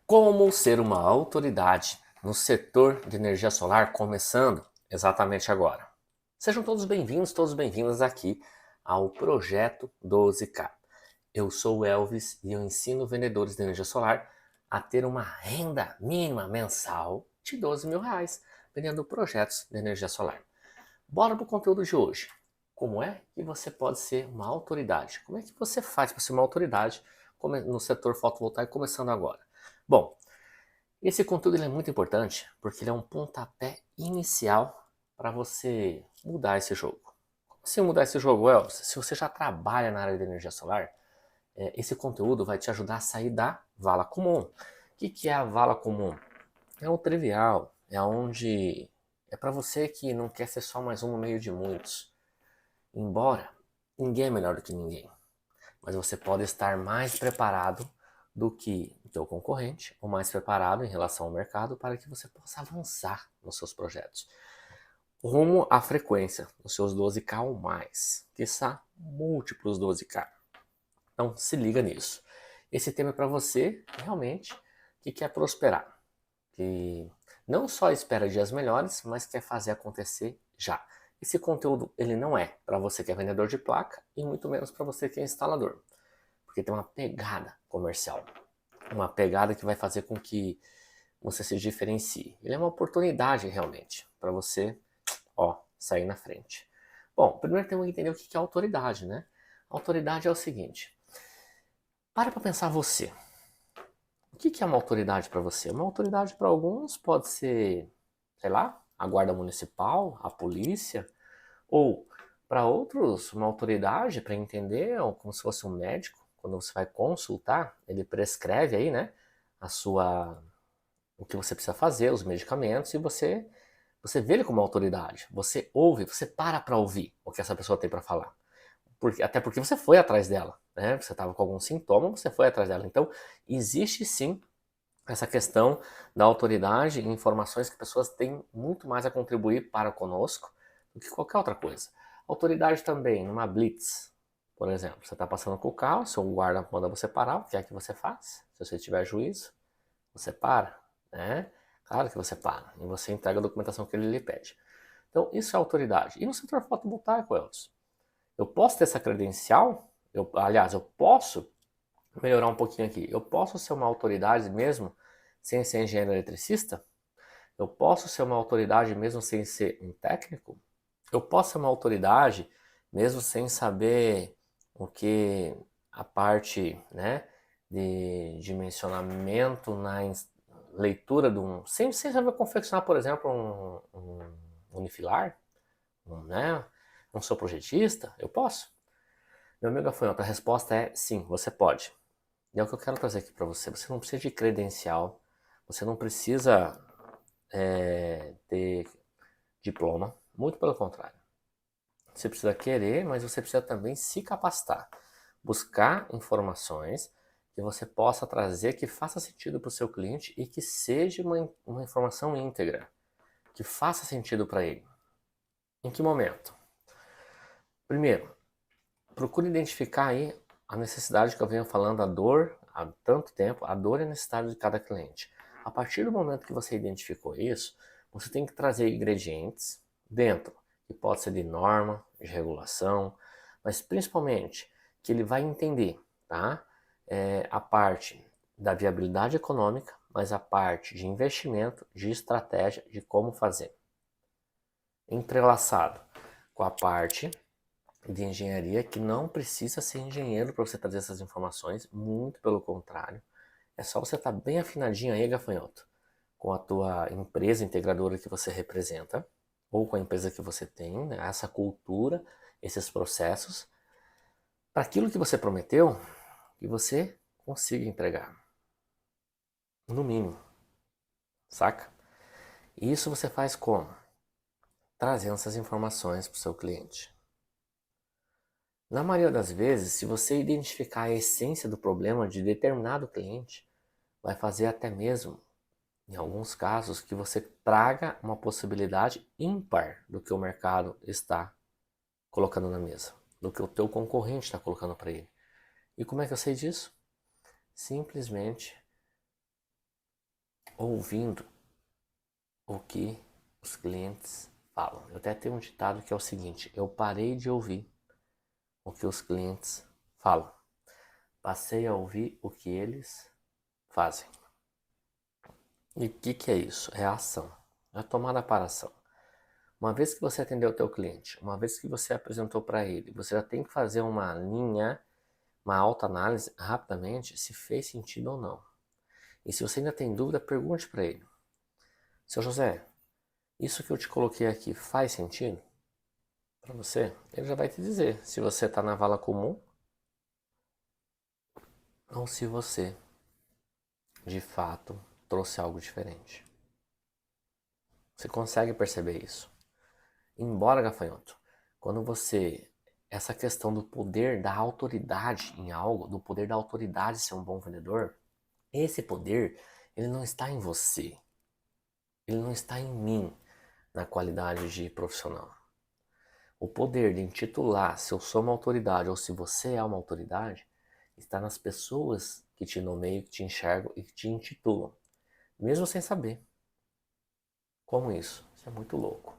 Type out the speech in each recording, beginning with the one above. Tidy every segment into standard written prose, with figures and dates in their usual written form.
Como ser uma autoridade no setor de energia solar começando exatamente agora. Sejam todos bem-vindas aqui ao Projeto 12K. Eu sou o Elvis e eu ensino vendedores de energia solar a ter uma renda mínima mensal de R$ 12.000 vendendo projetos de energia solar. Bora pro conteúdo de hoje. Como é que você pode ser uma autoridade? Como é que você faz para ser uma autoridade no setor fotovoltaico começando agora? Bom, esse conteúdo ele é muito importante porque ele é um pontapé inicial para você mudar esse jogo. Como assim mudar esse jogo, Elvis? Se você já trabalha na área de energia solar, esse conteúdo vai te ajudar a sair da vala comum. O que é a vala comum? É o trivial, é onde é para você que não quer ser só mais um no meio de muitos. Embora ninguém é melhor do que ninguém, mas você pode estar mais preparado do que o teu concorrente, ou mais preparado em relação ao mercado para que você possa avançar nos seus projetos. Rumo à frequência, nos seus 12K ou mais, quiçá múltiplos 12K. Então se liga nisso. Esse tema é para você realmente que quer prosperar, que não só espera dias melhores, mas quer fazer acontecer já. Esse conteúdo ele não é para você que é vendedor de placa e muito menos para você que é instalador, porque tem uma pegada comercial, uma pegada que vai fazer com que você se diferencie. Ele é uma oportunidade realmente para você, ó, sair na frente. Bom, primeiro temos que entender o que é autoridade, né? Autoridade é o seguinte: para pensar você. O que é uma autoridade para você? Uma autoridade para alguns pode ser, sei lá, a guarda municipal, a polícia, ou para outros, uma autoridade para entender, ou como se fosse um médico, quando você vai consultar, ele prescreve aí, né, a sua o que você precisa fazer, os medicamentos e você vê ele como autoridade. Você ouve, você para ouvir o que essa pessoa tem para falar. Até porque você foi atrás dela, né? Você estava com algum sintoma, você foi atrás dela. Então, existe sim essa questão da autoridade e informações que pessoas têm muito mais a contribuir para conosco do que qualquer outra coisa. Autoridade também, numa blitz, por exemplo, você está passando com o carro, seu guarda manda você parar, o que é que você faz? Se você tiver juízo, você para, né? Claro que você para, e você entrega a documentação que ele lhe pede. Então, isso é autoridade. E no setor fotovoltaico, Elvis? Eu posso ter essa credencial? Aliás, eu posso melhorar um pouquinho aqui. Eu posso ser uma autoridade mesmo sem ser engenheiro eletricista? Eu posso ser uma autoridade mesmo sem ser um técnico? Eu posso ser uma autoridade mesmo sem saber o que a parte, né, de dimensionamento na leitura de um. Sem saber confeccionar, por exemplo, um unifilar? Né? Não sou projetista? Eu posso? Meu amigo Gafanhoto, a resposta é sim, você pode. E é o que eu quero trazer aqui para você. Você não precisa de credencial, você não precisa ter diploma, muito pelo contrário. Você precisa querer, mas você precisa também se capacitar, buscar informações que você possa trazer que faça sentido para o seu cliente e que seja uma informação íntegra, que faça sentido para ele. Em que momento? Primeiro, procure identificar aí a necessidade que eu venho falando, a dor há tanto tempo, a dor e a necessidade de cada cliente. A partir do momento que você identificou isso, você tem que trazer ingredientes dentro, que pode ser de norma, de regulação, mas principalmente que ele vai entender, tá? A parte da viabilidade econômica, mas a parte de investimento, de estratégia, de como fazer. Entrelaçado com a parte de engenharia que não precisa ser engenheiro para você trazer essas informações, muito pelo contrário. É só você estar bem afinadinho aí, gafanhoto, com a tua empresa integradora que você representa, ou com a empresa que você tem, né, essa cultura, esses processos, para aquilo que você prometeu, que você consiga entregar, no mínimo, saca? E isso você faz como? Trazendo essas informações para o seu cliente. Na maioria das vezes, se você identificar a essência do problema de determinado cliente, vai fazer até mesmo, em alguns casos, que você traga uma possibilidade ímpar do que o mercado está colocando na mesa, do que o teu concorrente está colocando para ele. E como é que eu sei disso? Simplesmente ouvindo o que os clientes falam. Eu até tenho um ditado que é o seguinte: eu parei de ouvir o que os clientes falam, passei a ouvir o que eles fazem. E o que é isso? É a ação, é a tomada para ação. Uma vez que você atendeu o teu cliente, uma vez que você apresentou para ele, você já tem que fazer uma linha, uma autoanálise rapidamente se fez sentido ou não. E se você ainda tem dúvida, pergunte para ele: seu José, isso que eu te coloquei aqui faz sentido para você? Ele já vai te dizer se você está na vala comum ou se você, de fato, trouxe algo diferente. Você consegue perceber isso? Embora, gafanhoto, quando você... Essa questão do poder da autoridade em algo, do poder da autoridade ser um bom vendedor, esse poder, ele não está em você. Ele não está em mim, na qualidade de profissional. O poder de intitular se eu sou uma autoridade ou se você é uma autoridade está nas pessoas que te nomeiam, que te enxergam e que te intitulam, mesmo sem saber. Como isso? Isso é muito louco.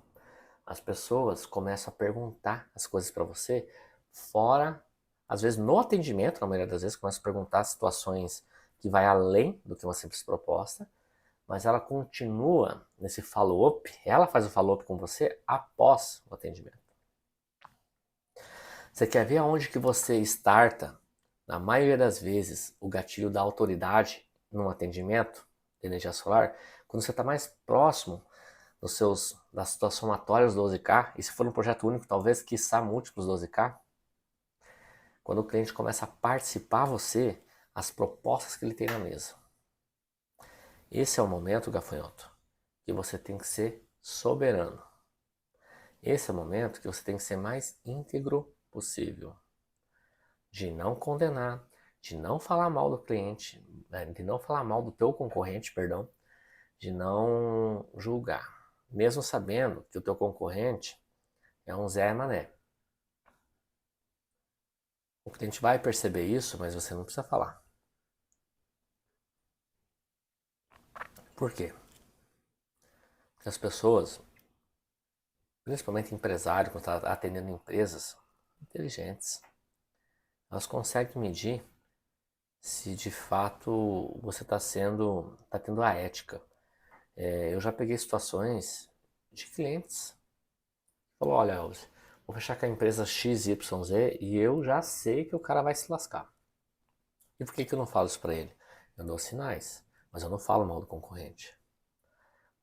As pessoas começam a perguntar as coisas para você fora, às vezes no atendimento, na maioria das vezes, começam a perguntar situações que vai além do que uma simples proposta, mas ela continua nesse follow-up, ela faz o follow-up com você após o atendimento. Você quer ver aonde que você starta, na maioria das vezes, o gatilho da autoridade num atendimento de energia solar? Quando você está mais próximo das situações somatórias do 12K, e se for um projeto único, talvez, quiçá, múltiplos 12K, quando o cliente começa a participar você, as propostas que ele tem na mesa. Esse é o momento, gafanhoto, que você tem que ser soberano. Esse é o momento que você tem que ser mais íntegro possível. De não condenar, de não falar mal do cliente, de não falar mal do teu concorrente, perdão, de não julgar, mesmo sabendo que o teu concorrente é um Zé Mané. O cliente vai perceber isso, mas você não precisa falar. Por quê? Porque as pessoas, principalmente empresários, quando está atendendo empresas inteligentes, elas conseguem medir se de fato você está tendo a ética. Eu já peguei situações de clientes que falou: olha, Elvis, vou fechar com a empresa XYZ e eu já sei que o cara vai se lascar. E por que eu não falo isso para ele? Eu dou sinais, mas eu não falo mal do concorrente.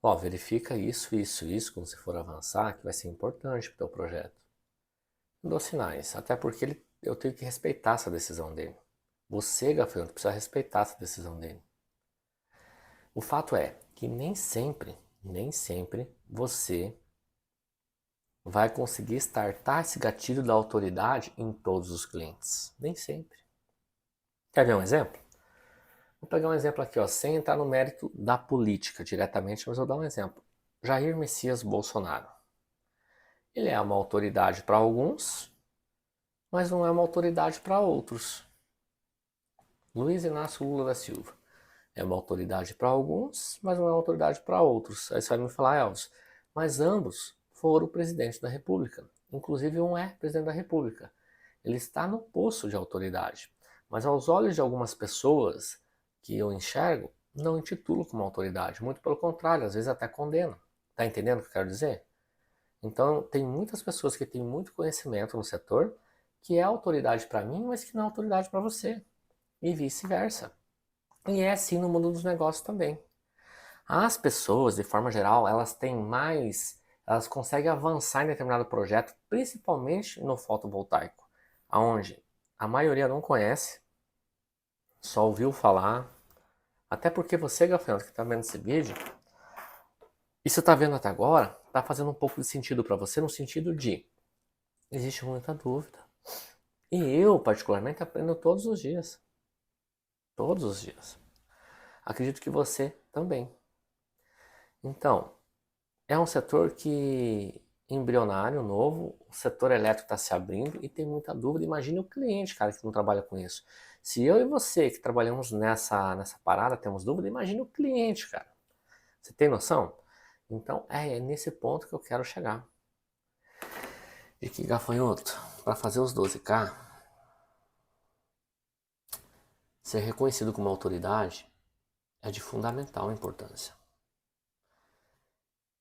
Ó, verifica isso quando você for avançar, que vai ser importante para o teu projeto. Eu dou sinais, até porque eu tenho que respeitar essa decisão dele. Você, gafanhoto, precisa respeitar essa decisão dele. O fato é que nem sempre você vai conseguir startar esse gatilho da autoridade em todos os clientes. Nem sempre. Quer ver um exemplo? Vou pegar um exemplo aqui, ó, sem entrar no mérito da política diretamente, mas vou dar um exemplo. Jair Messias Bolsonaro. Ele é uma autoridade para alguns, mas não é uma autoridade para outros. Luiz Inácio Lula da Silva. É uma autoridade para alguns, mas não é uma autoridade para outros. Aí você vai me falar: Elvis, mas ambos foram presidente da República. Inclusive um é presidente da República. Ele está no posto de autoridade. Mas aos olhos de algumas pessoas que eu enxergo, não intitulo como autoridade. Muito pelo contrário, às vezes até condeno. Tá entendendo o que eu quero dizer? Então, tem muitas pessoas que têm muito conhecimento no setor que é autoridade para mim, mas que não é autoridade para você. E vice-versa. E é assim no mundo dos negócios também. As pessoas, de forma geral, elas conseguem avançar em determinado projeto, principalmente no fotovoltaico, aonde a maioria não conhece, só ouviu falar, até porque você, gafanhoto, que está vendo esse vídeo, e você está vendo até agora, está fazendo um pouco de sentido para você, no sentido de existe muita dúvida. E eu, particularmente, aprendo todos os dias. Todos os dias. Acredito que você também. Então, é um setor que embrionário, novo, o setor elétrico está se abrindo e tem muita dúvida. Imagine o cliente, cara, que não trabalha com isso. Se eu e você que trabalhamos nessa parada temos dúvida, imagine o cliente, cara. Você tem noção? Então é nesse ponto que eu quero chegar. E que, gafanhoto, para fazer os 12K, ser reconhecido como autoridade é de fundamental importância.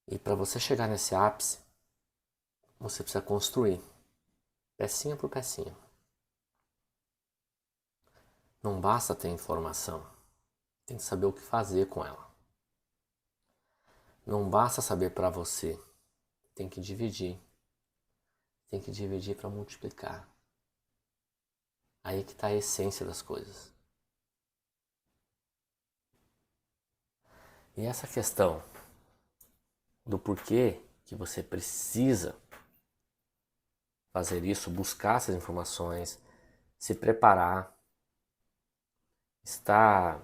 E para você chegar nesse ápice, você precisa construir, pecinha por pecinha. Não basta ter informação, tem que saber o que fazer com ela. Não basta saber para você, tem que dividir. Tem que dividir para multiplicar. Aí que está a essência das coisas. E essa questão do porquê que você precisa fazer isso, buscar essas informações, se preparar, estar,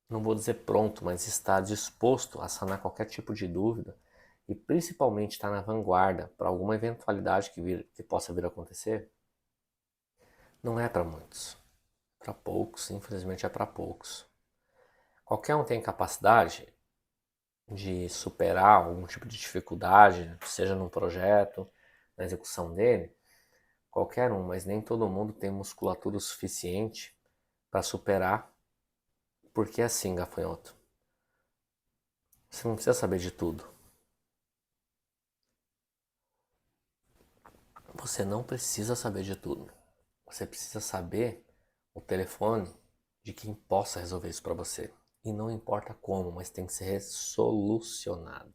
não vou dizer pronto, mas estar disposto a sanar qualquer tipo de dúvida e principalmente estar na vanguarda para alguma eventualidade que possa vir a acontecer, não é para muitos. Para poucos, infelizmente é para poucos. Qualquer um tem capacidade de superar algum tipo de dificuldade, seja num projeto, na execução dele, qualquer um, mas nem todo mundo tem musculatura o suficiente para superar, porque é assim, gafanhoto. Você não precisa saber de tudo. Você não precisa saber de tudo. Você precisa saber o telefone de quem possa resolver isso para você. E não importa como, mas tem que ser solucionado.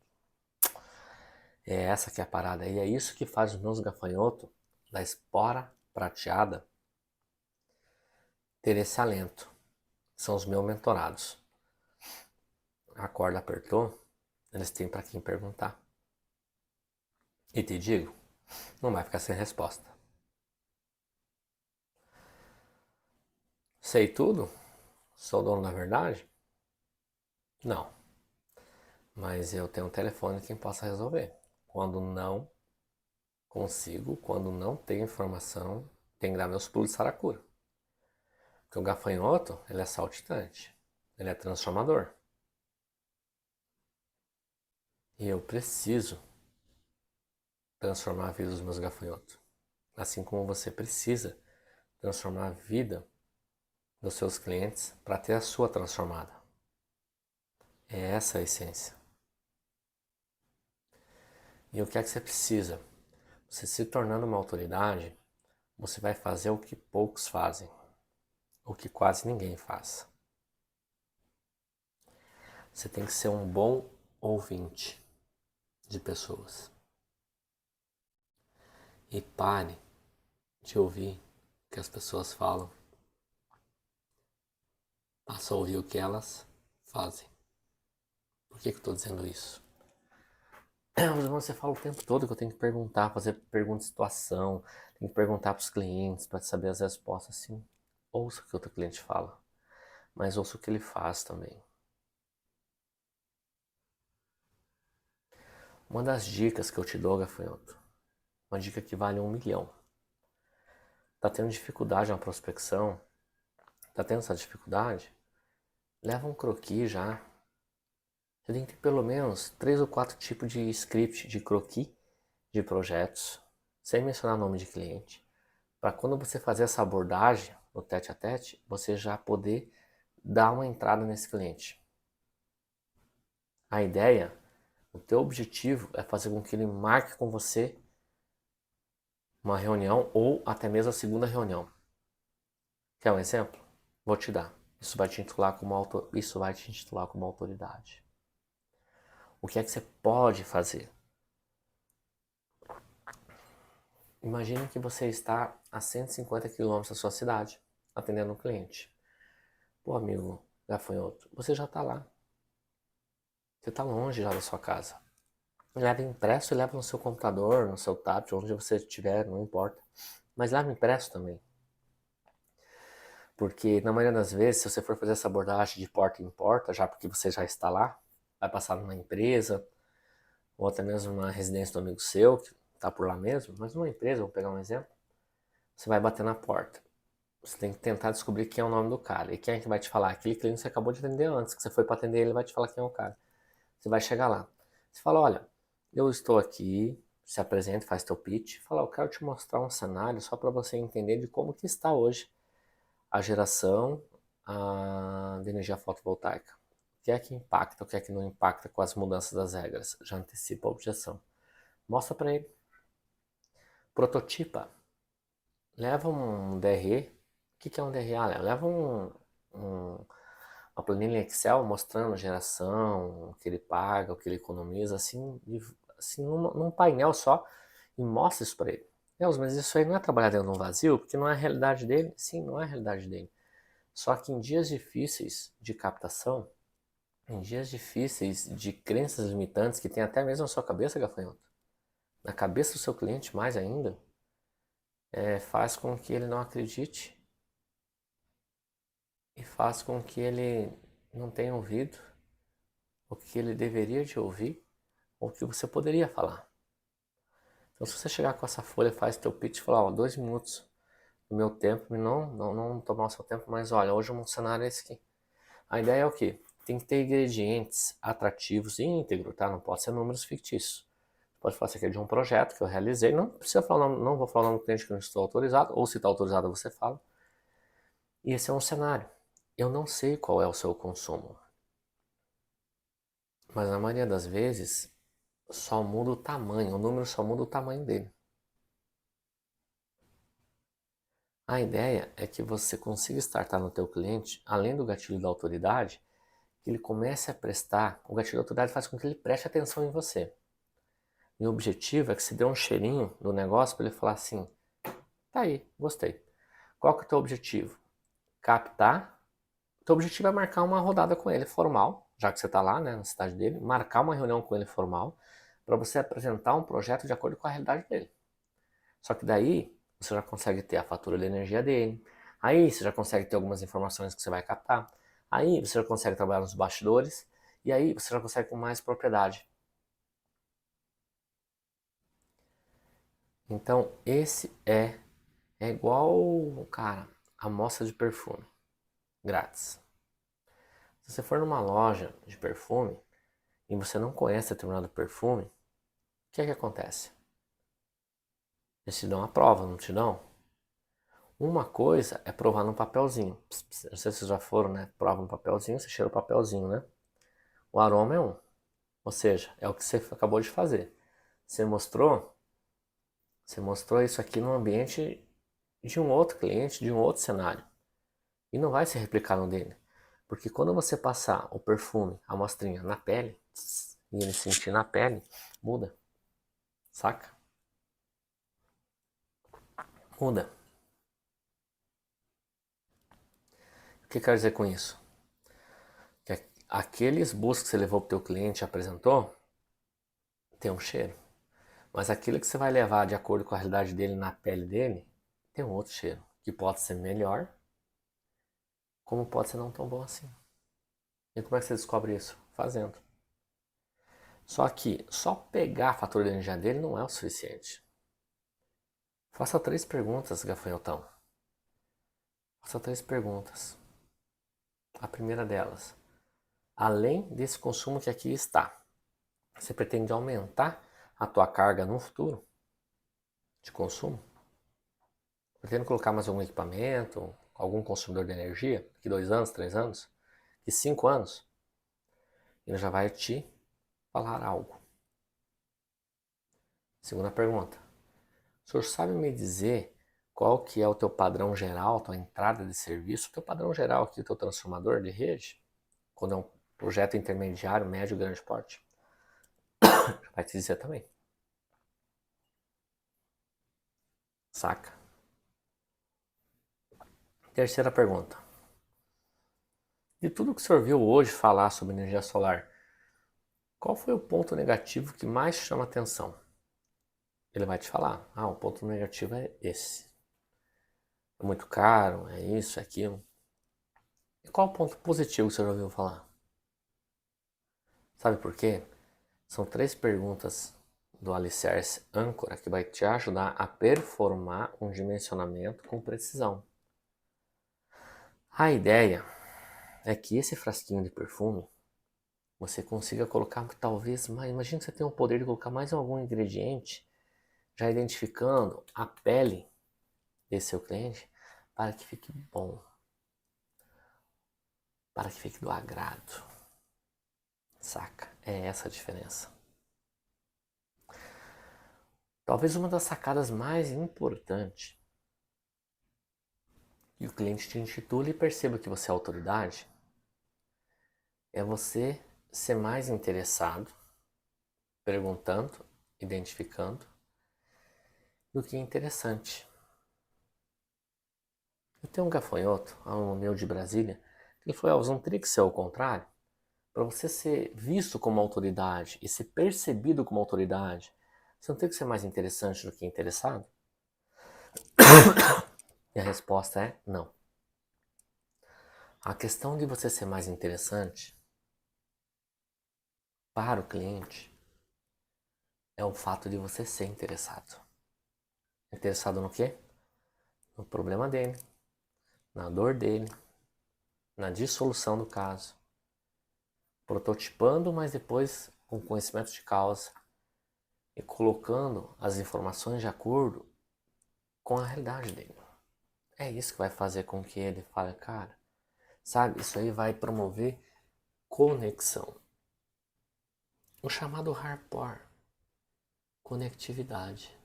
É essa que é a parada. E é isso que faz os meus gafanhotos da espora prateada ter esse alento. São os meus mentorados. A corda apertou, eles têm para quem perguntar. E te digo, não vai ficar sem resposta. Sei tudo? Sou dono da verdade? Não. Mas eu tenho um telefone quem possa resolver. Quando não consigo, quando não tenho informação, tem que dar meus pulos de saracura. Porque o gafanhoto, ele é saltitante. Ele é transformador. E eu preciso transformar a vida dos meus gafanhotos. Assim como você precisa transformar a vida dos seus clientes para ter a sua transformada. É essa a essência. E o que é que você precisa? Você se tornando uma autoridade, você vai fazer o que poucos fazem, o que quase ninguém faz. Você tem que ser um bom ouvinte de pessoas. E pare de ouvir o que as pessoas falam. Passa a ouvir o que elas fazem. Por que eu estou dizendo isso? Você fala o tempo todo que eu tenho que perguntar, fazer pergunta de situação, tenho que perguntar para os clientes para saber as respostas. Sim, ouça o que o outro cliente fala, mas ouça o que ele faz também. Uma das dicas que eu te dou, gafanhoto, uma dica que vale 1 milhão. Tá tendo dificuldade na prospecção? Tá tendo essa dificuldade? Leva um croquis já. Você tem que ter pelo menos 3 ou 4 tipos de script de croquis de projetos, sem mencionar nome de cliente, para quando você fazer essa abordagem no tete a tete, você já poder dar uma entrada nesse cliente. A ideia, o teu objetivo é fazer com que ele marque com você uma reunião ou até mesmo a segunda reunião. Quer um exemplo? Vou te dar. Isso vai te intitular como autoridade. O que é que você pode fazer? Imagine que você está a 150 quilômetros da sua cidade, atendendo um cliente. Pô, amigo gafanhoto, você já está lá. Você está longe já da sua casa. Leva impresso e leva no seu computador, no seu tablet, onde você estiver, não importa. Mas leva impresso também. Porque na maioria das vezes, se você for fazer essa abordagem de porta em porta, já porque você já está lá, vai passar numa empresa, ou até mesmo numa residência do amigo seu, que está por lá mesmo, mas numa empresa, vou pegar um exemplo, você vai bater na porta. Você tem que tentar descobrir quem é o nome do cara. E quem é que vai te falar? Aquele cliente que você acabou de atender antes, que você foi para atender ele vai te falar quem é o cara. Você vai chegar lá. Você fala, olha, eu estou aqui, se apresenta, faz teu pitch, fala, eu quero te mostrar um cenário só para você entender de como que está hoje a geração de energia fotovoltaica. O que é que impacta, o que é que não impacta com as mudanças das regras? Já antecipa a objeção. Mostra para ele. Prototipa. Leva um DRE. O que é um DRE? Leva uma planilha Excel mostrando a geração, o que ele paga, o que ele economiza, assim num painel só, e mostra isso para ele. Deus, mas isso aí não é trabalhar dentro de um vazio, porque não é a realidade dele? Sim, não é a realidade dele. Só que em dias difíceis de captação, em dias difíceis de crenças limitantes que tem até mesmo na sua cabeça, gafanhoto, na cabeça do seu cliente mais ainda, faz com que ele não acredite e faz com que ele não tenha ouvido o que ele deveria de ouvir ou o que você poderia falar. Então, se você chegar com essa folha, faz teu pitch e falar, ó, 2 minutos do meu tempo, e não tomar o seu tempo, mas olha, hoje o cenário é esse aqui. A ideia é o quê? Tem que ter ingredientes atrativos e íntegro, tá? Não pode ser números fictícios. Pode falar, isso aqui é de um projeto que eu realizei, não precisa falar o nome, não vou falar o nome do cliente que eu não estou autorizado, ou se está autorizado você fala. E esse é um cenário. Eu não sei qual é o seu consumo, mas na maioria das vezes só muda o tamanho, o número só muda o tamanho dele. A ideia é que você consiga startar no teu cliente, além do gatilho da autoridade, que ele comece a prestar, o gatilho da autoridade faz com que ele preste atenção em você. E o objetivo é que você dê um cheirinho do negócio para ele falar assim, tá aí, gostei. Qual que é o teu objetivo? Captar. O teu objetivo é marcar uma rodada com ele formal, já que você está lá, né, na cidade dele, marcar uma reunião com ele formal, para você apresentar um projeto de acordo com a realidade dele. Só que daí você já consegue ter a fatura de energia dele, aí você já consegue ter algumas informações que você vai captar, aí você já consegue trabalhar nos bastidores, e aí você já consegue com mais propriedade. Então esse é igual, cara, amostra de perfume, grátis. Se você for numa loja de perfume e você não conhece determinado perfume, o que é que acontece? Eles te dão a prova, não te dão? Uma coisa é provar no papelzinho. Não sei se vocês já foram, né? Prova no papelzinho, você cheira o papelzinho, né? O aroma é um. Ou seja, é o que você acabou de fazer. Você mostrou isso aqui no ambiente de um outro cliente, de um outro cenário. E não vai se replicar no dele. Porque quando você passar o perfume, a amostrinha na pele, e ele sentir na pele, muda. Saca? Muda. O que quer dizer com isso? Que aquele esboço que você levou para o teu cliente e apresentou, tem um cheiro. Mas aquilo que você vai levar de acordo com a realidade dele na pele dele, tem um outro cheiro. Que pode ser melhor, como pode ser não tão bom assim. E como é que você descobre isso? Fazendo. Só que só pegar a fatura de energia dele não é o suficiente. Faça 3 perguntas, gafanhotão. Faça 3 perguntas. A primeira delas, além desse consumo que aqui está, você pretende aumentar a tua carga no futuro de consumo? Pretende colocar mais algum equipamento, algum consumidor de energia, daqui 2 anos, 3 anos, daqui 5 anos? Ele já vai te falar algo. Segunda pergunta. O senhor sabe me dizer qual que é o teu padrão geral, a tua entrada de serviço, o teu padrão geral aqui, o teu transformador de rede? Quando é um projeto intermediário, médio, grande porte? Vai te dizer também. Saca? Terceira pergunta. De tudo que o senhor viu hoje falar sobre energia solar, qual foi o ponto negativo que mais chama atenção? Ele vai te falar, o ponto negativo é esse. É muito caro, é isso, é aquilo. E qual o ponto positivo que o senhor ouviu falar? Sabe por quê? São 3 perguntas do alicerce âncora que vai te ajudar a performar um dimensionamento com precisão. A ideia é que esse frasquinho de perfume, você consiga colocar talvez mais. Imagina que você tem o poder de colocar mais algum ingrediente, já identificando a pele desse seu cliente, para que fique bom, para que fique do agrado. Saca? É essa a diferença. Talvez uma das sacadas mais importantes que o cliente te intitule e perceba que você é autoridade é você ser mais interessado, perguntando, identificando, do que interessante. Eu tenho um gafanhoto, aluno meu de Brasília, que ele falou, Elvis, não teria que ser ao contrário? Para você ser visto como autoridade e ser percebido como autoridade, você não tem que ser mais interessante do que interessado? E a resposta é não. A questão de você ser mais interessante para o cliente é o fato de você ser interessado. Interessado no quê? No problema dele, na dor dele, na dissolução do caso. Prototipando, mas depois com conhecimento de causa e colocando as informações de acordo com a realidade dele. É isso que vai fazer com que ele fale, cara, sabe, isso aí vai promover conexão. O chamado rapport, conectividade.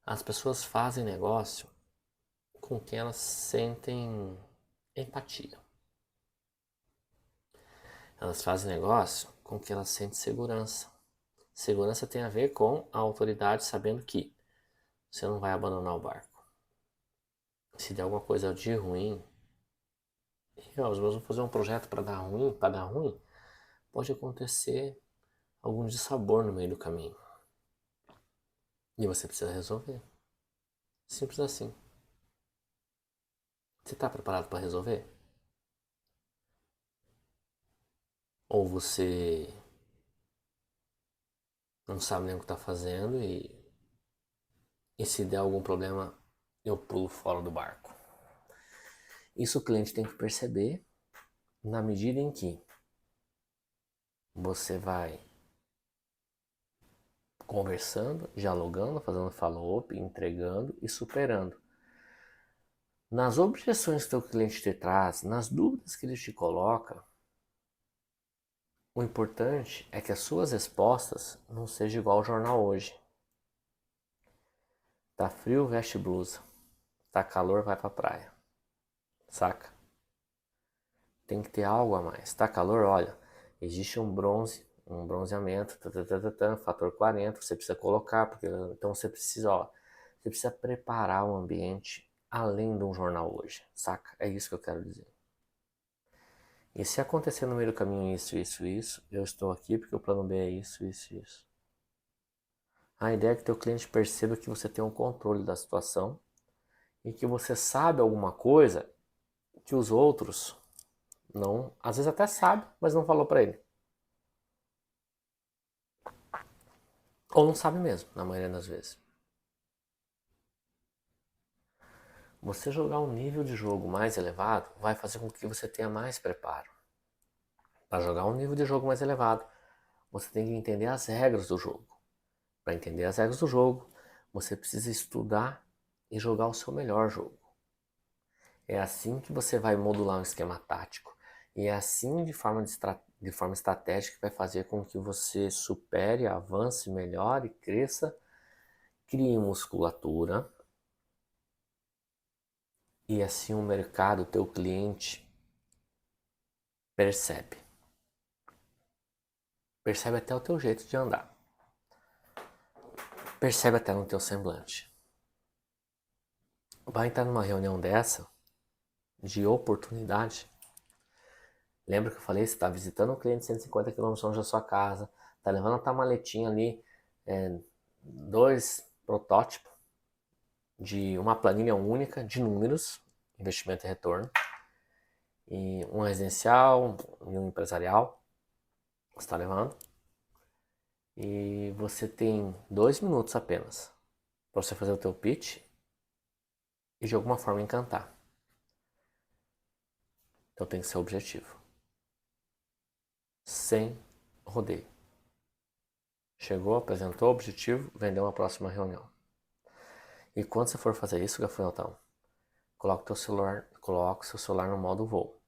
As pessoas fazem negócio com quem elas sentem empatia. Elas fazem negócio com quem elas sentem segurança. Segurança tem a ver com a autoridade sabendo que você não vai abandonar o barco. Se der alguma coisa de ruim, nós vamos fazer um projeto para dar ruim, pode acontecer algum dissabor no meio do caminho. E você precisa resolver. Simples assim. Você está preparado para resolver? Ou você não sabe nem o que está fazendo e se der algum problema, eu pulo fora do barco. Isso o cliente tem que perceber na medida em que você vai conversando, dialogando, fazendo follow-up, entregando e superando. Nas objeções que o teu cliente te traz, nas dúvidas que ele te coloca, o importante é que as suas respostas não sejam igual ao jornal hoje. Tá frio, veste blusa. Tá calor, vai pra praia. Saca? Tem que ter algo a mais. Tá calor, olha, existe um bronzeamento, fator 40, você precisa colocar, porque então você precisa preparar o ambiente além de um jornal hoje, saca? É isso que eu quero dizer. E se acontecer no meio do caminho isso, eu estou aqui porque o plano B é isso. A ideia é que teu cliente perceba que você tem um controle da situação e que você sabe alguma coisa que os outros não, às vezes até sabe, mas não falou para ele. Ou não sabe mesmo, na maioria das vezes. Você jogar um nível de jogo mais elevado vai fazer com que você tenha mais preparo. Para jogar um nível de jogo mais elevado, você tem que entender as regras do jogo. Para entender as regras do jogo, você precisa estudar e jogar o seu melhor jogo. É assim que você vai modular um esquema tático. E é assim, de forma estratégica, que vai fazer com que você supere, avance, melhore, cresça, crie musculatura. E assim o mercado, o teu cliente, percebe. Percebe até o teu jeito de andar. Percebe até no teu semblante. Vai entrar numa reunião dessa, de oportunidade. Lembra que eu falei, você está visitando um cliente 150 km longe da sua casa, está levando a tua maletinha ali, 2 protótipos de uma planilha única de números, investimento e retorno, e um residencial e um empresarial, você está levando, e você tem 2 minutos apenas para você fazer o teu pitch e de alguma forma encantar. Então tem que ser objetivo. sem rodeio. Chegou, apresentou o objetivo, vendeu uma próxima reunião. E quando você for fazer isso, gafanhotão, coloque o seu celular no modo voo,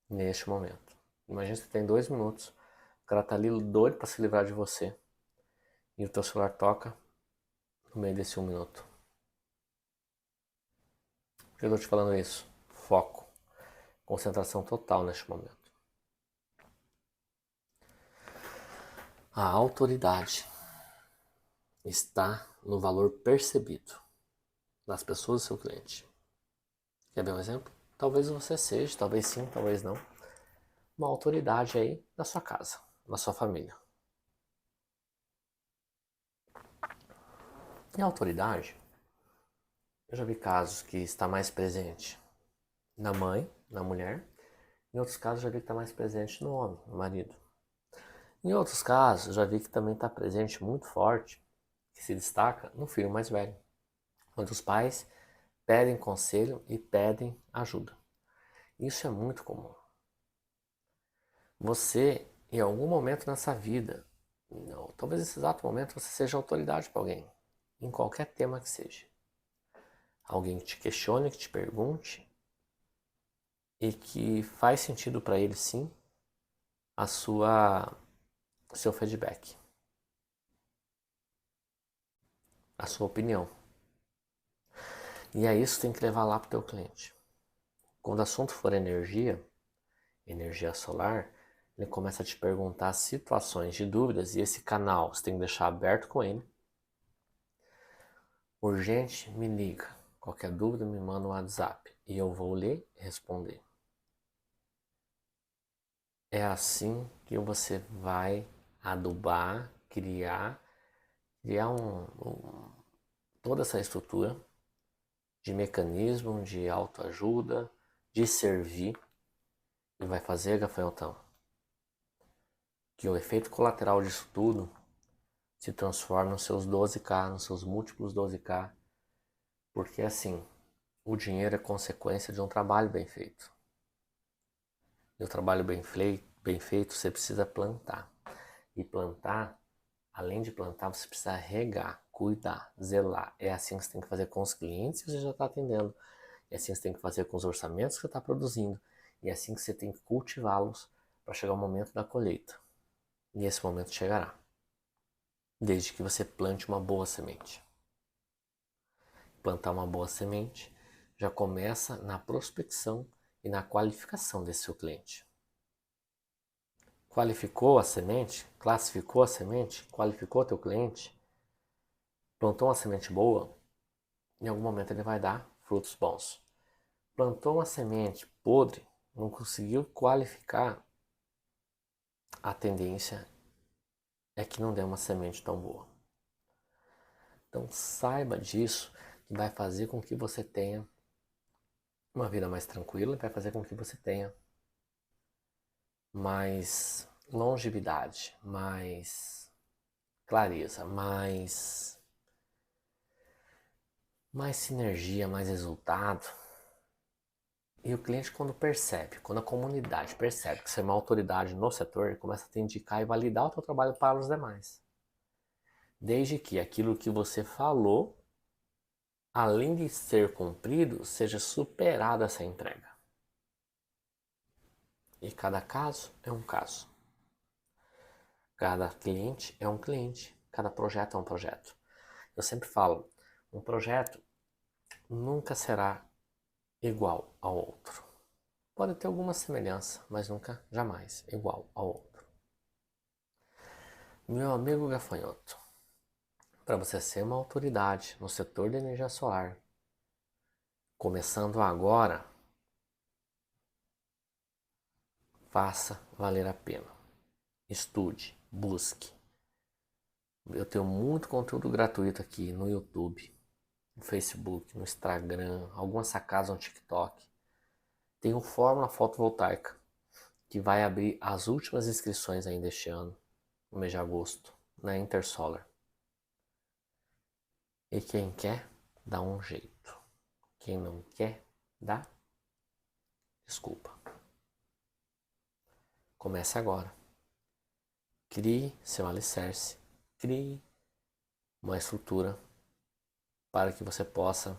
neste momento. Imagina que você tem 2 minutos, o cara tá ali doido para se livrar de você, e o teu celular toca no meio desse 1 minuto. Por que eu tô te falando isso? Foco, concentração total neste momento. A autoridade está no valor percebido das pessoas do seu cliente. Quer ver um exemplo? Talvez você seja, talvez sim, talvez não, uma autoridade aí na sua casa, na sua família. E a autoridade, eu já vi casos que está mais presente na mãe, na mulher. Em outros casos, já vi que está mais presente no homem, no marido. Em outros casos, já vi que também está presente muito forte, que se destaca no filho mais velho, onde os pais pedem conselho e pedem ajuda. Isso é muito comum. Você, em algum momento nessa vida, não, talvez nesse exato momento você seja autoridade para alguém, em qualquer tema que seja. Alguém que te questione, que te pergunte e que faz sentido para ele sim o seu feedback, a sua opinião. E aí isso tem que levar lá para o teu cliente. Quando o assunto for energia solar, ele começa a te perguntar situações de dúvidas e esse canal você tem que deixar aberto com ele. Urgente, me liga. Qualquer dúvida me manda um WhatsApp e eu vou ler e responder. É assim que você vai adubar, criar toda essa estrutura de mecanismo, de autoajuda, de servir e vai fazer, gafanhotão, que o efeito colateral disso tudo se transforma nos seus 12K, nos seus múltiplos 12K, porque assim, o dinheiro é consequência de um trabalho bem feito. E o trabalho bem feito, você precisa plantar. E plantar, além de plantar, você precisa regar, cuidar, zelar. É assim que você tem que fazer com os clientes que você já está atendendo. É assim que você tem que fazer com os orçamentos que você está produzindo. E é assim que você tem que cultivá-los para chegar o momento da colheita. E esse momento chegará. Desde que você plante uma boa semente. Plantar uma boa semente já começa na prospecção e na qualificação desse seu cliente. Qualificou a semente, classificou a semente, qualificou teu cliente, plantou uma semente boa, em algum momento ele vai dar frutos bons. Plantou uma semente podre, não conseguiu qualificar, a tendência é que não dê uma semente tão boa. Então saiba disso, que vai fazer com que você tenha uma vida mais tranquila, vai fazer com que você tenha mais longevidade, mais clareza, mais sinergia, mais resultado. E o cliente, quando percebe, quando a comunidade percebe que você é uma autoridade no setor, ele começa a te indicar e validar o teu trabalho para os demais. Desde que aquilo que você falou, além de ser cumprido, seja superada essa entrega. E cada caso é um caso. Cada cliente é um cliente. Cada projeto é um projeto. Eu sempre falo, um projeto nunca será igual ao outro. Pode ter alguma semelhança, mas nunca, jamais, igual ao outro. Meu amigo gafanhoto, para você ser uma autoridade no setor de energia solar, começando agora, faça valer a pena. Estude, busque. Eu tenho muito conteúdo gratuito aqui no YouTube, no Facebook, no Instagram, algumas sacadas no TikTok. Tem o Fórmula Fotovoltaica, que vai abrir as últimas inscrições ainda este ano, no mês de agosto, na Intersolar. E quem quer, dá um jeito. Quem não quer, dá desculpa. Comece agora. Crie seu alicerce, crie uma estrutura para que você possa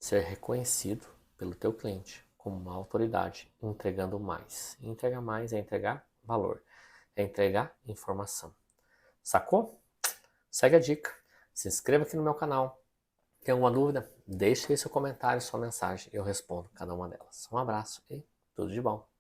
ser reconhecido pelo teu cliente como uma autoridade, entregando mais. E entregar mais é entregar valor, é entregar informação. Sacou? Segue a dica. Se inscreva aqui no meu canal. Tem alguma dúvida? Deixe aí seu comentário, sua mensagem. Eu respondo cada uma delas. Um abraço e tudo de bom.